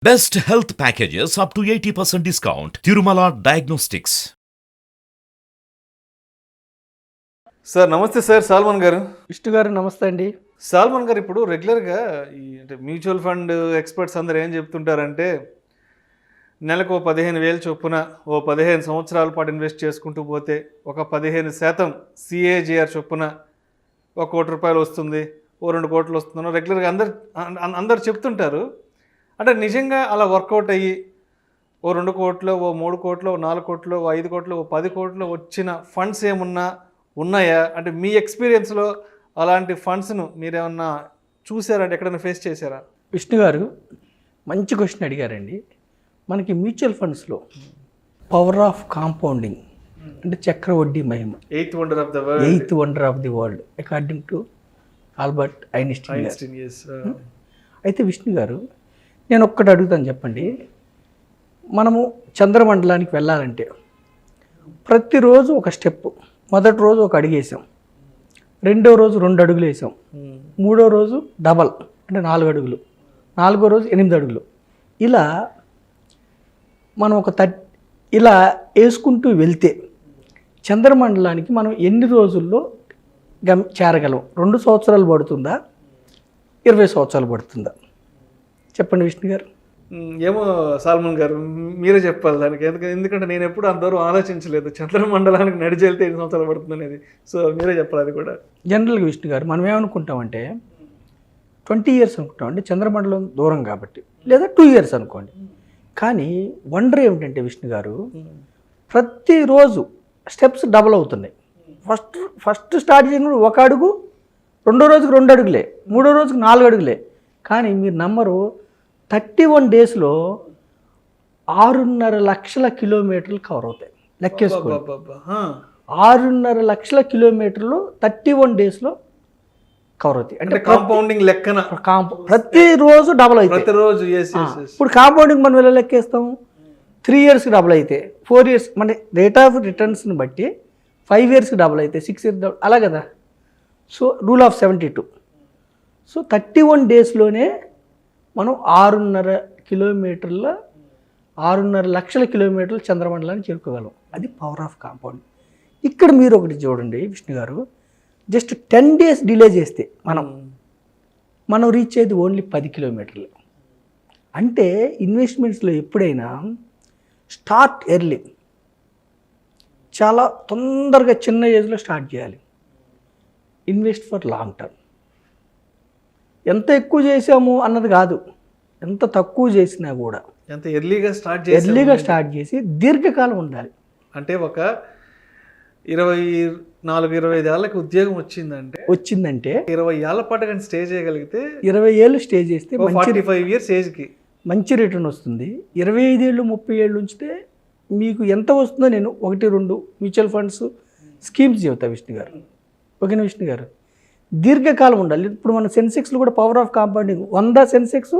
Best health packages up to 80% discount. Tirumala Diagnostics. Sir నమస్తే sir salmon గారు. విష్ణు గారు నమస్తే అండి. సాల్మన్ గారు, ఇప్పుడు రెగ్యులర్గా ఈ అంటే మ్యూచువల్ ఫండ్ ఎక్స్పర్ట్స్ అందరూ ఏం చెప్తుంటారంటే నెలకు 15,000 చొప్పున 15 సంవత్సరాల పాటు ఇన్వెస్ట్ చేసుకుంటూ పోతే ఒక 15% CAGR చొప్పున ₹1 కోటి వస్తుంది, ₹2 కోట్లు వస్తుందో రెగ్యులర్గా అందరు చెప్తుంటారు. అంటే నిజంగా అలా వర్కౌట్ అయ్యి ₹2 కోట్లు, ₹3 కోట్లు, ₹4 కోట్లు, ₹5 కోట్లు, ₹10 కోట్లు వచ్చిన ఫండ్స్ ఏమన్నా ఉన్నాయా? అంటే మీ ఎక్స్పీరియన్స్లో అలాంటి ఫండ్స్ను మీరేమన్నా చూసారంటే ఎక్కడైనా ఫేస్ చేశారా? విష్ణు గారు మంచి క్వశ్చన్ అడిగారండి. మనకి మ్యూచువల్ ఫండ్స్లో పవర్ ఆఫ్ కాంపౌండింగ్ అంటే చక్రవడ్డీ మహిమ, eighth wonder of the world according to Albert Einstein. అయితే విష్ణు గారు, నేను ఒక్కటి అడుగుతాను, చెప్పండి. మనము చంద్రమండలానికి వెళ్ళాలంటే ప్రతిరోజు ఒక స్టెప్. మొదటి రోజు ఒక అడుగు వేసాం, రెండో రోజు 2 అడుగులు వేసాం, మూడో రోజు డబల్ అంటే 4 అడుగులు, 4గో రోజు 8 అడుగులు. ఇలా మనం ఇలా వేసుకుంటూ వెళ్తే చంద్రమండలానికి మనం ఎన్ని రోజుల్లో చేరగలం? 2 సంవత్సరాలు పడుతుందా, 20 సంవత్సరాలు పడుతుందా? చెప్పండి విష్ణు గారు. ఏమో సాల్మన్ గారు, మీరే చెప్పాలి దానికి. ఎందుకంటే నేను ఎప్పుడు అంతవరకు ఆలోచించలేదు చంద్రమండలానికి నడిచి వెళ్తే 8 సంవత్సరాలు పడుతుంది అనేది. సో మీరే చెప్పాలి అది కూడా. జనరల్గా విష్ణు గారు మనం ఏమనుకుంటామంటే 20 ఇయర్స్ అనుకుంటాం, అంటే చంద్రమండలం దూరం కాబట్టి, లేదా 2 ఇయర్స్ అనుకోండి. కానీ వండర్ ఏమిటంటే విష్ణు గారు, ప్రతిరోజు స్టెప్స్ డబల్ అవుతున్నాయి. ఫస్ట్ స్టార్ట్ చేసినప్పుడు 1 అడుగు, రెండో రోజుకి 2 అడుగులే, మూడో రోజుకి 4 అడుగులే. కానీ మీరు నమ్మరు, 31 డేస్లో 6.5 లక్షల కిలోమీటర్లు కవర్ అవుతాయి. లెక్కేసుకోండి, 6.5 లక్షల కిలోమీటర్లు 31 డేస్లో కవర్ అవుతాయి. అంటే కాంపౌండింగ్ లెక్కన ప్రతిరోజు డబల్ అవుతాయి. ప్రతిరోజు ఇప్పుడు కాంపౌండింగ్ మనం ఎలా లెక్కేస్తాం? 3 ఇయర్స్కి డబల్ అయితే, 4 ఇయర్స్ మన రేట్ ఆఫ్ రిటర్న్స్ని బట్టి 5 ఇయర్స్కి డబల్ అయితే, 6 ఇయర్స్ డబల్, అలా కదా. So rule of 72. సో 31 డేస్లోనే మనం 6.5 లక్షల కిలోమీటర్లు చంద్రమండలాన్ని చేరుకోగలం. అది పవర్ ఆఫ్ కాంపౌండ్. ఇక్కడ మీరు ఒకటి చూడండి విష్ణు గారు, జస్ట్ 10 డేస్ డిలే చేస్తే మనం రీచ్ అయ్యేది ఓన్లీ 10 కిలోమీటర్లు. అంటే ఇన్వెస్ట్మెంట్స్లో ఎప్పుడైనా స్టార్ట్ ఎర్లీ, చాలా తొందరగా చిన్న ఏజ్లో స్టార్ట్ చేయాలి. Invest for long term. ఎంత ఎక్కువ చేసాము అన్నది కాదు, ఎంత తక్కువ చేసినా కూడా ఎంత ఎర్లీగా స్టార్ట్ చేసి దీర్ఘకాలం ఉండాలి. అంటే ఒక 24-25 ఏళ్ళకి ఉద్యోగం వచ్చిందంటే 20 ఏళ్ళ పాటు కానీ స్టే చేయగలిగితే, 20 ఏళ్ళు స్టే చేస్తే 45 ఇయర్స్ ఏజ్కి మంచి రిటర్న్ వస్తుంది. 25 ఏళ్ళు 30 ఏళ్ళు ఉంచితే మీకు ఎంత వస్తుందో నేను 1-2 మ్యూచువల్ ఫండ్స్ స్కీమ్స్ చెబుతా విష్ణు గారు. ఓకేనా విష్ణు గారు? దీర్ఘకాలం ఉండాలి. ఇప్పుడు మన సెన్సెక్స్లో కూడా పవర్ ఆఫ్ కాంపౌండింగ్ 100 సెన్సెక్స్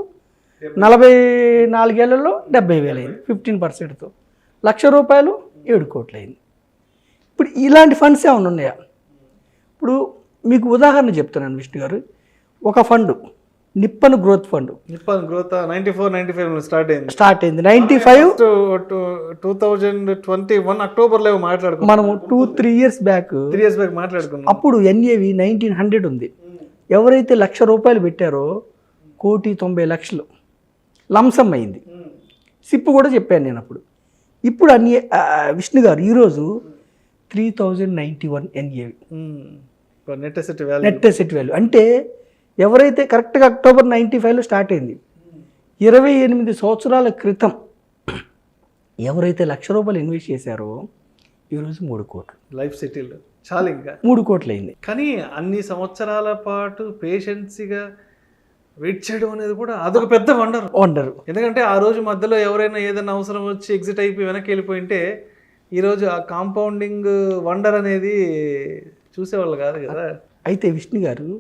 44 ఏళ్లలో 70,000 అయింది, 15%తో. ₹1,00,000 7 కోట్లు అయింది. ఇప్పుడు ఇలాంటి ఫండ్స్ ఏమైనా ఉన్నాయా? ఇప్పుడు మీకు ఉదాహరణ చెప్తున్నాను విష్ణు గారు. ఒక fund Nippon growth fund, 94-95 start అయింది. 95 2021 అక్టోబర్లో మాట్లాడుకున్నాం మనము 2-3 ఇయర్స్ బ్యాక్ మాట్లాడుకున్నాం. అప్పుడు NAV 1900 ఉంది. ఎవరైతే ₹1,00,000 పెట్టారో 1,90,00,000 లంసమ్ అయింది. సిప్ కూడా చెప్పాను నేను అప్పుడు. ఇప్పుడు విష్ణు గారు ఈరోజు 3,091 NAV నెట్ అసెట్ వాల్యూ. అంటే ఎవరైతే కరెక్ట్గా అక్టోబర్ 95లో స్టార్ట్ అయింది, 28 సంవత్సరాల క్రితం ఎవరైతే ₹1,00,000 ఇన్వెస్ట్ చేశారో ఈరోజు 3 కోట్లు లైఫ్ సెటిల్, చాలా ఇంకా 3 కోట్లు అయింది. కానీ అన్ని సంవత్సరాల పాటు పేషెన్సీగా వెయిట్ చేయడం అనేది కూడా అదొక పెద్ద వండర్. ఎందుకంటే ఆ రోజు మధ్యలో ఎవరైనా ఏదైనా అవసరం వచ్చి ఎగ్జిట్ అయిపోయి వెనక్కి వెళ్ళిపోయింటే ఈరోజు ఆ కాంపౌండింగ్ వండర్ అనేది చూసేవాళ్ళు కాదు కదా. అయితే విష్ణు గారు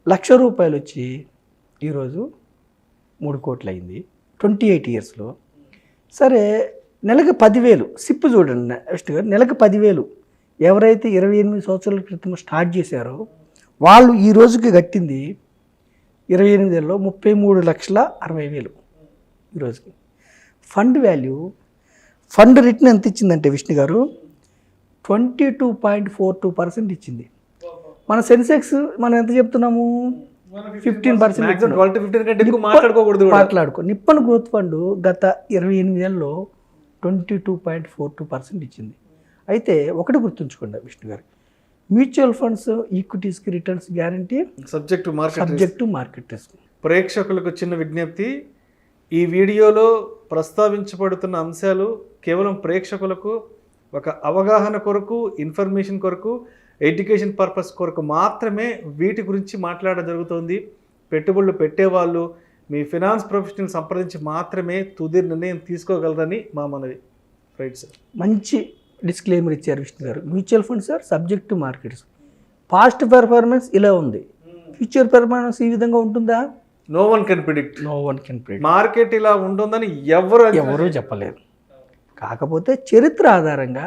₹1,00,000 వచ్చి ఈరోజు 3 కోట్లు అయింది 28 ఇయర్స్లో. సరే, నెలకు 10,000 సిప్ చూడండి విష్ణు గారు, నెలకు 10,000 ఎవరైతే 28 సంవత్సరాల క్రితం స్టార్ట్ చేశారో వాళ్ళు ఈ రోజుకి కట్టింది 28 ఏళ్ళలో 33,60,000. ఈరోజుకి. ఫండ్ వాల్యూ, ఫండ్ రిటర్న్ ఎంత ఇచ్చిందంటే విష్ణు గారు 22.42% ఇచ్చింది. మన సెన్సెక్స్ మనం ఎంత చెప్తున్నాము, 15%. 12-15 కంటే ఎక్కువ మాట్లాడుకోకూడదు కూడా. మాట్లాడుకో. నిప్పన్ గ్రోత్ ఫండ్ గత 28 ఏళ్ళలో 22.42% ఇచ్చింది. అయితే ఒకటి గుర్తుంచుకోండి విష్ణు గారు, మ్యూచువల్ ఫండ్స్ ఈక్విటీస్కి returns guarantee subject subject market risk. ప్రేక్షకులకు చిన్న విజ్ఞప్తి, ఈ వీడియోలో ప్రస్తావించబడుతున్న అంశాలు కేవలం ప్రేక్షకులకు ఒక అవగాహన కొరకు, ఇన్ఫర్మేషన్ కొరకు, ఎడ్యుకేషన్ పర్పస్ కొరకు మాత్రమే వీటి గురించి మాట్లాడడం జరుగుతుంది. పెట్టుబడులు పెట్టేవాళ్ళు మీ ఫినాన్స్ ప్రొఫెషనల్ సంప్రదించి మాత్రమే తుది నిర్ణయం తీసుకోగలరని మా మనవి. Right sir. మంచి డిస్క్లైమర్ ఇచ్చారు విష్ణు గారు. Mutual funds are subject to markets. Past performance ఇలా ఉంది, ఫ్యూచర్ పెర్ఫార్మెన్స్ ఈ విధంగా ఉంటుందా? No one can predict. Market ఇలా ఉంటుందని ఎవరు చెప్పలేరు. కాకపోతే చరిత్ర ఆధారంగా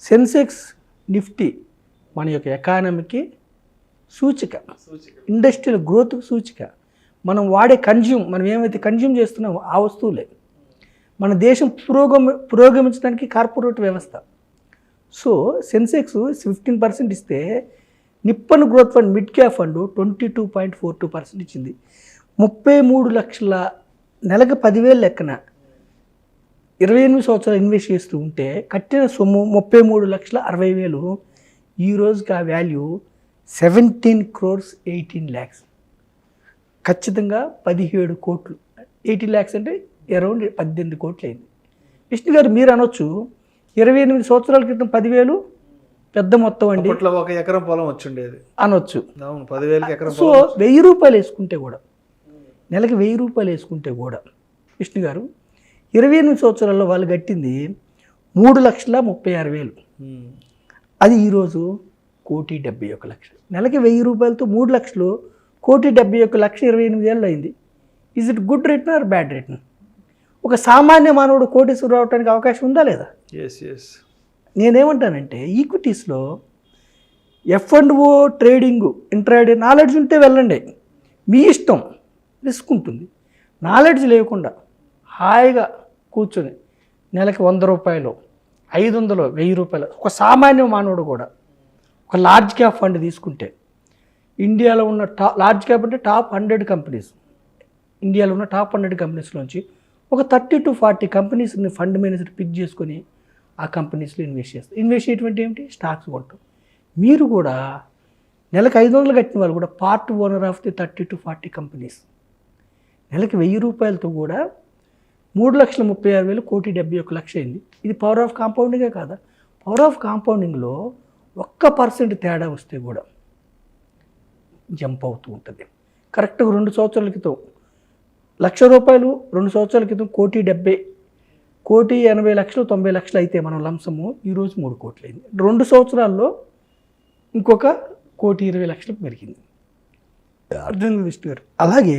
సెన్సెక్స్, నిఫ్టీ మన యొక్క ఎకానమీకి సూచిక, ఇండస్ట్రియల్ గ్రోత్ సూచిక. మనం వాడే మనం ఏమైతే కన్జ్యూమ్ చేస్తున్నామో ఆ వస్తువులే. మన దేశం పురోగమించడానికి కార్పొరేట్ వ్యవస్థ. సో సెన్సెక్స్ 15% ఇస్తే Nippon growth fund mid cap fund 22.42% ఇచ్చింది. 33 లక్షల, నెలకు 10,000 లెక్కన 28 సంవత్సరాలు ఇన్వెస్ట్ చేస్తూ ఉంటే కట్టిన సొమ్ము 33,60,000. ఈ రోజుకి ఆ వాల్యూ 17 crores 18 lakhs. ఖచ్చితంగా 17 కోట్లు. 80 lakhs అంటే అరౌండ్ 18 కోట్లు అయింది. విష్ణు గారు మీరు అనొచ్చు 28 సంవత్సరాల క్రితం 10,000 పెద్ద మొత్తం అండి, ఒక ఎకరం పొలం వచ్చిండేది అనొచ్చు. 10,000 ఎకరం. సో 1,000 రూపాయలు వేసుకుంటే కూడా, నెలకి 1,000 రూపాయలు వేసుకుంటే కూడా విష్ణు గారు 28 సంవత్సరాల్లో వాళ్ళు కట్టింది 3,36,000. అది ఈరోజు 1,71,00,000. నెలకి 1,000 రూపాయలతో 3 లక్షలు, 1,71,00,000 28 ఏళ్ళు అయింది. Is it good return or bad return? ఒక సామాన్య మానవుడు కోటీశ్వరుడు రావడానికి అవకాశం ఉందా లేదా? నేనేమంటానంటే ఈక్విటీస్లో F&O ట్రేడింగ్, ఇంట్రాడే నాలెడ్జ్ ఉంటే వెళ్ళండి, మీ ఇష్టం, రిస్క్ ఉంటుంది. నాలెడ్జ్ లేకుండా హాయిగా కూర్చొని నెలకి 100 రూపాయలు, 500, 1,000 రూపాయలు ఒక సామాన్య మానవుడు కూడా ఒక లార్జ్ క్యాప్ ఫండ్ తీసుకుంటే, ఇండియాలో ఉన్న లార్జ్ క్యాప్ అంటే టాప్ 100 కంపెనీస్, ఇండియాలో ఉన్న టాప్ 100 కంపెనీస్లోంచి ఒక 30 to 40 కంపెనీస్ని ఫండ్ మేనేజర్ పిక్ చేసుకొని ఆ కంపెనీస్లో ఇన్వెస్ట్ చేస్తారు. ఇన్వెస్ట్ చేయటువంటి ఏమిటి? స్టాక్స్ కొంటాం. మీరు కూడా నెలకు 500 కట్టిన వాళ్ళు కూడా part owner of the 30 to 40 companies. నెలకి 1,000 రూపాయలతో కూడా 3,36,000, 1,71,00,000 అయింది. ఇది పవర్ ఆఫ్ కాంపౌండింగే కాదా? పవర్ ఆఫ్ కాంపౌండింగ్లో 1% తేడా వస్తే కూడా జంప్ అవుతూ ఉంటుంది. కరెక్ట్గా 2 సంవత్సరాల క్రితం 1,00,000 రూపాయలు, 2 సంవత్సరాల క్రితం 1,70,00,000, 1,80,00,000, 90,00,000 అయితే మనం లంసము ఈరోజు 3 కోట్లు అయింది. 2 సంవత్సరాల్లో ఇంకొక 1,20,00,000 పెరిగింది. అర్థం విష్ణు గారు. అలాగే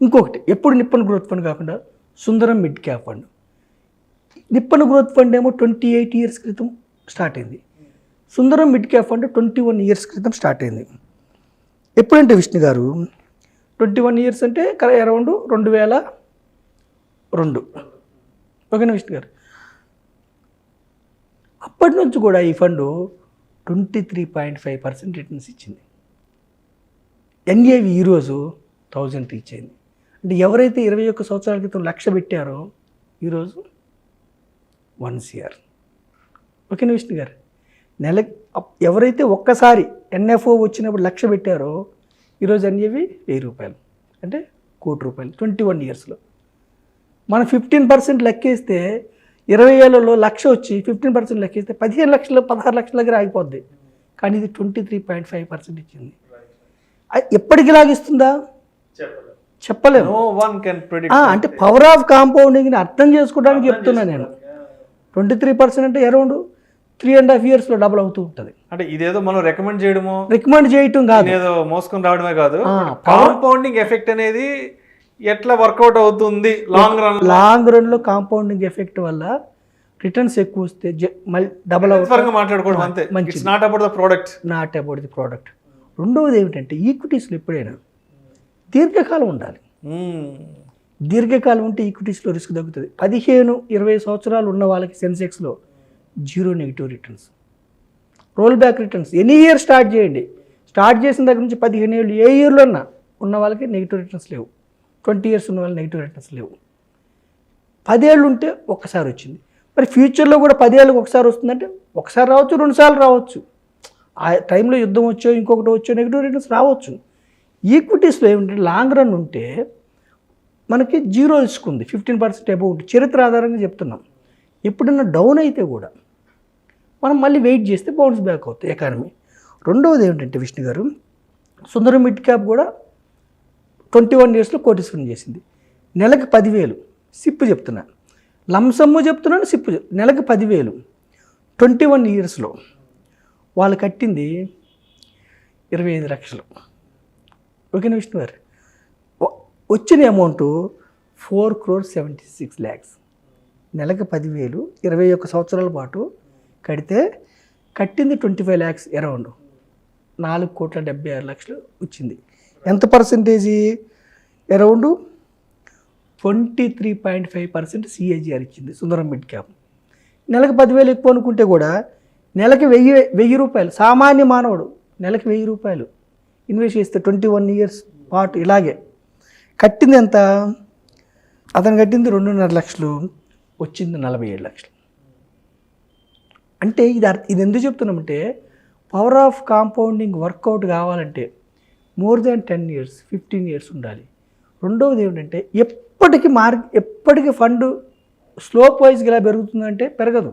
ఇంకొకటి, ఎప్పుడు నిప్పన్ గ్రోత్ ఫండ్ కాకుండా Sundaram mid cap fund. Nippon growth fund ఏమో 28 years క్రితం స్టార్ట్ అయింది. Sundaram mid cap fund 21 years క్రితం స్టార్ట్ అయింది. ఎప్పుడంటే విష్ణు గారు 21 years అంటే అరౌండ్ 2002. ఓకేనా విష్ణు గారు? అప్పటి నుంచి కూడా ఈ ఫండ్ 23.5% రిటర్న్స్ ఇచ్చింది. ఎన్ఏవి ఈరోజు 1,000 రీచ్ అయింది. అంటే ఎవరైతే 21 సంవత్సరాల క్రితం 1,00,000 పెట్టారో ఈరోజు 1 crore. ఓకేనా విష్ణు గారు? ఎవరైతే ఒక్కసారి ఎన్ఎఫ్ఓ వచ్చినప్పుడు 1,00,000 పెట్టారో ఈరోజు ఎన్ఏవి 1,000 రూపాయలు, అంటే 1,00,00,000 రూపాయలు 21 yearsలో. మనం 15% లెక్కేస్తే 20 ఏళ్లలో 1,00,000 వచ్చి 15% లెక్కేస్తే 15 లక్షలు 16 లక్షల దగ్గర ఆగిపోద్ది. కానీ ఇది 23.5% ఇచ్చింది. ఎప్పటికి లాగిస్తుందా? చెప్పలేము. అంటే పవర్ ఆఫ్ కాంపౌండింగ్ని అర్థం చేసుకోవడానికి చెప్తున్నా నేను. 23% అంటే అరౌండ్ 3.5 yearsలో డబుల్ అవుతూ ఉంటుంది. అంటే ఇదేదో మనం రికమెండ్ చేయటం కాదు, ఏదో మోసుకొని రావడమే కాదు. కాంపౌండింగ్ ఎఫెక్ట్ అనేది ఎట్లా వర్కౌట్ అవుతుంది లాంగ్ రన్లో కాంపౌండింగ్ ఎఫెక్ట్ వల్ల రిటర్న్స్ ఎక్కువ వస్తే మళ్ళీ డబుల్ అవుతుంది. మాట్లాడుకోవడం అంతే, నాట్ అబౌట్ ది ప్రోడక్ట్. రెండవది ఏమిటంటే ఈక్విటీస్లో ఎప్పుడైనా దీర్ఘకాలం ఉండాలి. దీర్ఘకాలం ఉంటే ఈక్విటీస్లో రిస్క్ తగ్గుతుంది. 15-20 సంవత్సరాలు ఉన్న వాళ్ళకి సెన్సెక్స్లో 0 negative returns, roll back returns. Any year start చేయండి, స్టార్ట్ చేసిన దగ్గర నుంచి 15 ఏళ్ళు ఏ ఇయర్లో ఉన్న వాళ్ళకి నెగిటివ్ రిటర్న్స్ లేవు. 20 ఇయర్స్ ఉన్న వాళ్ళకి నెగిటివ్ రిటర్న్స్ లేవు. 10 ఏళ్ళు ఉంటే ఒక్కసారి వచ్చింది. మరి ఫ్యూచర్లో కూడా 10 ఏళ్ళకి ఒకసారి వస్తుందంటే ఒకసారి రావచ్చు, 2 సార్లు రావచ్చు. ఆ టైంలో యుద్ధం వచ్చో ఇంకొకటి వచ్చో నెగిటివ్ రిటర్న్స్ రావచ్చు. ఈక్విటీస్లో ఏమిటంటే లాంగ్ రన్ ఉంటే మనకి 0 రిస్క్ ఉంది, 15% అబౌవ్ ఉంటుంది. చరిత్ర ఆధారంగా చెప్తున్నాం. ఎప్పుడన్నా డౌన్ అయితే కూడా మనం మళ్ళీ వెయిట్ చేస్తే బౌన్స్ బ్యాక్ అవుతుంది ఎకానమీ. రెండవది ఏమిటంటే విష్ణు గారు, సుందరం మిడ్ క్యాప్ కూడా 21 ఇయర్స్లో కోటీశ్వరం చేసింది. నెలకు 10,000 సిప్పు చెప్తున్నాను, లంసమ్ము చెప్తున్నాను, సిప్పు నెలకు 10,000 21 ఇయర్స్లో వాళ్ళు కట్టింది 25 లక్షలు. ఓకేనా విష్ణు గారు? వచ్చిన అమౌంట్ 4,76 lakhs. నెలకు 10,000 21 సంవత్సరాల పాటు కడితే కట్టింది 25 lakhs అరౌండ్ 4,76,00,000 వచ్చింది. ఎంత పర్సెంటేజీ? అరౌండ్ 23.5% CAGR ఇచ్చింది సుందరం మిడ్ క్యాప్. నెలకు 10,000 ఎక్కువ అనుకుంటే కూడా నెలకి 1,000 రూపాయలు, సామాన్య మానవుడు నెలకి 1,000 రూపాయలు ఇన్వెస్ట్ చేస్తే 21 ఇయర్స్ పాటు ఇలాగే కట్టింది ఎంత? అతను కట్టింది 2.5 లక్షలు, వచ్చింది 47 లక్షలు. అంటే ఇది ఎందుకు చెప్తున్నామంటే పవర్ ఆఫ్ కాంపౌండింగ్ వర్కౌట్ కావాలంటే మోర్ దాన్ 10 years 15 years ఉండాలి. రెండవది ఏమిటంటే ఎప్పటికీ ఫండ్ స్లోప్ వైజ్గా ఇలా పెరుగుతుందంటే పెరగదు.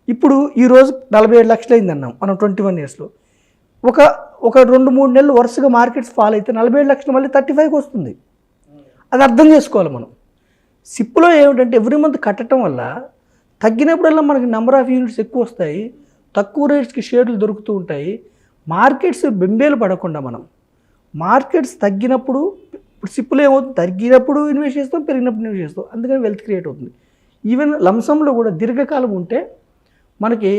ఇప్పుడు ఈరోజు 47 లక్షలు అయింది అన్నాం మనం 21 ఇయర్స్లో. ఒక 2-3 నెలలు వరుసగా మార్కెట్స్ ఫాల్ అయితే 47 లక్షలు మళ్ళీ 35కి వస్తుంది. అది అర్థం చేసుకోవాలి మనం. సిప్లో ఏమిటంటే ఎవ్రీ మంత్ కట్టడం వల్ల తగ్గినప్పుడల్లా మనకి నెంబర్ ఆఫ్ యూనిట్స్ ఎక్కువ వస్తాయి, తక్కువ రేట్స్కి షేర్లు దొరుకుతూ ఉంటాయి. మార్కెట్స్ బెంబేలు పడకుండా మనం మార్కెట్స్ తగ్గినప్పుడు, ఇప్పుడు సిప్పులో ఏమవుతుంది, తగ్గినప్పుడు ఇన్వెస్ట్ చేస్తాం, పెరిగినప్పుడు ఇన్వెస్ట్ చేస్తాం, అందుకని వెల్త్ క్రియేట్ అవుతుంది. ఈవెన్ లంసంలో కూడా దీర్ఘకాలం ఉంటే మనకి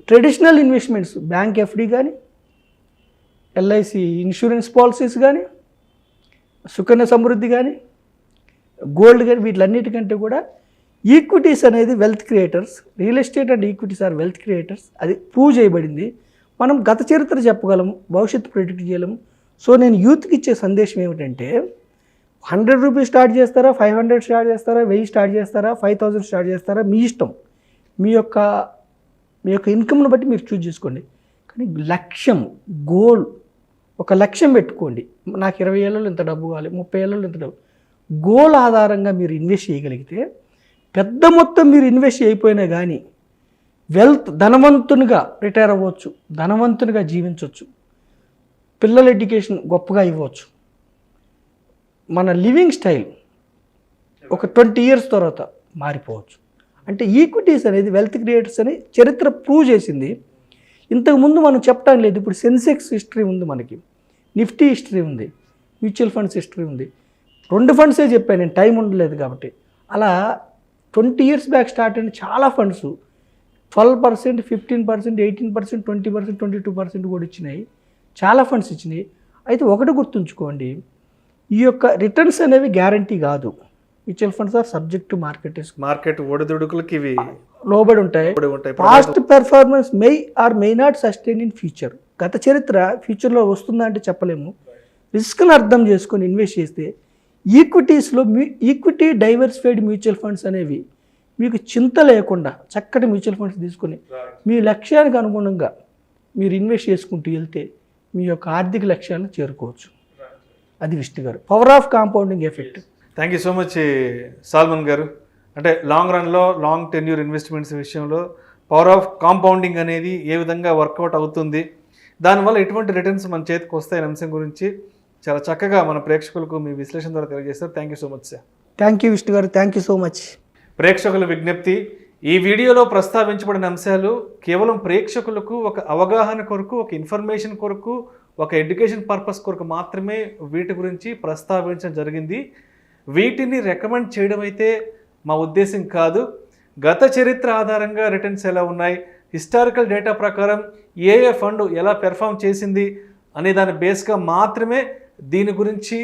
ట్రెడిషనల్ ఇన్వెస్ట్మెంట్స్ బ్యాంక్ ఎఫ్డి కానీ, ఎల్ఐసి ఇన్సూరెన్స్ పాలసీస్ కానీ, సుకన్య సమృద్ధి కానీ, గోల్డ్ కానీ, వీటిలన్నిటికంటే కూడా ఈక్విటీస్ అనేది wealth creators. Real estate and equities are wealth creators. అది ప్రూవ్ చేయబడింది. మనం గత చరిత్ర చెప్పగలము, భవిష్యత్తు ప్రెడిక్ట్ చేయలేము. సో నేను యూత్కి ఇచ్చే సందేశం ఏమిటంటే 100 రూపీస్ స్టార్ట్ చేస్తారా, 500 స్టార్ట్ చేస్తారా, 1000 స్టార్ట్ చేస్తారా, 5000 స్టార్ట్ చేస్తారా, మీ ఇష్టం. మీ యొక్క ఇన్కమ్ను బట్టి మీరు చూజ్ చేసుకోండి. కానీ లక్ష్యం, గోల్, ఒక లక్ష్యం పెట్టుకోండి. నాకు 20 ఏళ్ళలో ఇంత డబ్బు కావాలి, 30 ఏళ్ళలో ఇంత డబ్బు. గోల్ ఆధారంగా మీరు ఇన్వెస్ట్ చేయగలిగితే పెద్ద మొత్తం మీరు ఇన్వెస్ట్ అయిపోయినా కానీ ధనవంతునిగా రిటైర్ అవ్వచ్చు, ధనవంతునిగా జీవించవచ్చు, పిల్లల ఎడ్యుకేషన్ గొప్పగా ఇవ్వచ్చు. మన లివింగ్ స్టైల్ ఒక 20 ఇయర్స్ తర్వాత మారిపోవచ్చు. అంటే ఈక్విటీస్ అనేది వెల్త్ క్రియేటర్స్ అని చరిత్ర ప్రూవ్ చేసింది. ఇంతకుముందు మనం చెప్పడం లేదు. ఇప్పుడు సెన్సెక్స్ హిస్టరీ ఉంది, మనకి నిఫ్టీ హిస్టరీ ఉంది, మ్యూచువల్ ఫండ్స్ హిస్టరీ ఉంది. 2 ఫండ్సే చెప్పాను నేను, టైం ఉండలేదు కాబట్టి. అలా 20 ఇయర్స్ బ్యాక్ స్టార్ట్ అయిన చాలా ఫండ్స్ 12%, 15%, 18%, 20%, 22% కూడా ఇచ్చినాయి. చాలా ఫండ్స్ ఇచ్చినాయి. అయితే ఒకటి గుర్తుంచుకోండి, ఈ యొక్క రిటర్న్స్ అనేవి గ్యారంటీ కాదు. Mutual funds are subject to market ఒడిదుడుకులకి ఇవి లోబడి ఉంటాయి. Past performance may not sustain in future. గత చరిత్ర ఫ్యూచర్లో వస్తుందా అంటే చెప్పలేము. రిస్క్ని అర్థం చేసుకొని ఇన్వెస్ట్ చేస్తే ఈక్విటీస్లో ఈక్విటీ డైవర్సిఫైడ్ మ్యూచువల్ ఫండ్స్ అనేవి మీకు చింత లేకుండా చక్కటి మ్యూచువల్ ఫండ్స్ తీసుకొని మీ లక్ష్యానికి అనుగుణంగా మీరు ఇన్వెస్ట్ చేసుకుంటూ వెళ్తే మీ యొక్క ఆర్థిక లక్ష్యాలను చేరుకోవచ్చు. అది విష్ణు గారు, power of compounding effect. Thank you so much Salman గారు. అంటే లాంగ్ రన్లో లాంగ్ టెన్యూర్ ఇన్వెస్ట్మెంట్స్ విషయంలో పవర్ ఆఫ్ కాంపౌండింగ్ అనేది ఏ విధంగా వర్కౌట్ అవుతుంది, దానివల్ల ఎటువంటి రిటర్న్స్ మన చేతికి వస్తాయనే అంశం గురించి చాలా చక్కగా మన ప్రేక్షకులకు మీ విశ్లేషణ ద్వారా తెలియజేస్తారు. Thank you so much sir. Thank you Vishnu గారు, థ్యాంక్ యూ సో మచ్. ప్రేక్షకుల విజ్ఞప్తి, ఈ వీడియోలో ప్రస్తావించబడిన అంశాలు కేవలం ప్రేక్షకులకు ఒక అవగాహన కొరకు, ఒక ఇన్ఫర్మేషన్ కొరకు, ఒక ఎడ్యుకేషన్ పర్పస్ కొరకు మాత్రమే వీటి గురించి ప్రస్తావించడం జరిగింది. వీటిని రికమెండ్ చేయడం అయితే మా ఉద్దేశం కాదు. గత చరిత్ర ఆధారంగా రిటర్న్స్ ఎలా ఉన్నాయి, హిస్టారికల్ డేటా ప్రకారం ఏ ఫండ్ ఎలా పెర్ఫామ్ చేసింది అనే దాని బేస్గా మాత్రమే దీని గురించి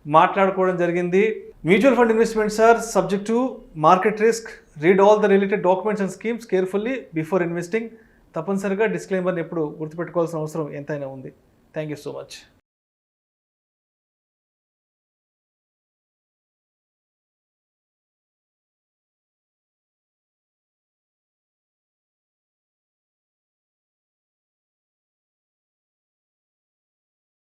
మాట్లాడుకోవడం జరిగింది. Mutual fund investments are subject to market risk. Read all the related documents and schemes carefully before investing. తప్పనిసరిగా డిస్క్లైమర్ని ఎప్పుడు గుర్తుపెట్టుకోవాల్సిన అవసరం ఎంతైనా ఉంది. Thank you so much.